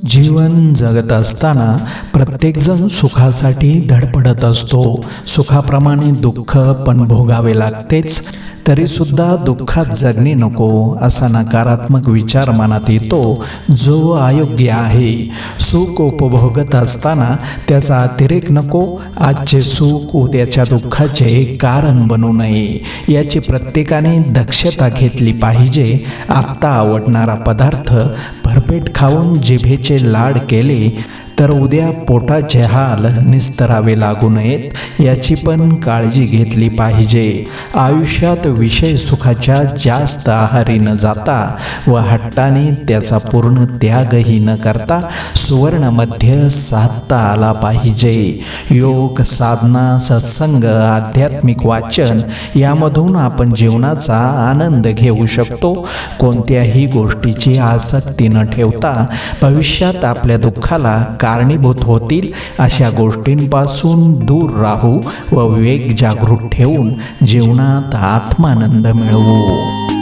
जीवन जगत असताना प्रत्येकजण सुखासाठी धडपडत असतो. सुखाप्रमाणे दुःख पण भोगावे लागतेच. तरीसुद्धा दुःखात जगणे नको असा नकारात्मक विचार मनात येतो, जो अयोग्य आहे. सुख उपभोगत असताना त्याचा अतिरेक नको. आजचे सुख उद्याच्या दुःखाचे कारण बनू नये याची प्रत्येकाने दक्षता घेतली पाहिजे. आत्ता आवडणारा पदार्थ भरपेट खाऊन जिभेचे लाड केले तर उद्या पोटाचे हाल निस्तरावे लागू नयेत याची पण काळजी घेतली पाहिजे. आयुष्यात विषय सुखाच्या जास्त आहारी न जाता व हट्टाने त्याचा पूर्ण त्यागही न करता सुवर्ण मध्य साधता आला पाहिजे. योग, साधना, सत्संग, आध्यात्मिक वाचन यामधून आपण जीवनाचा आनंद घेऊ शकतो. कोणत्याही गोष्टीची आसक्ती न ठेवता भविष्यात आपल्या दुःखाला कारणीभूत होतील अशा गोष्टींपासून दूर राहू व विवेक जागृत ठेवून जीवनात आत्मानंद मिळवू.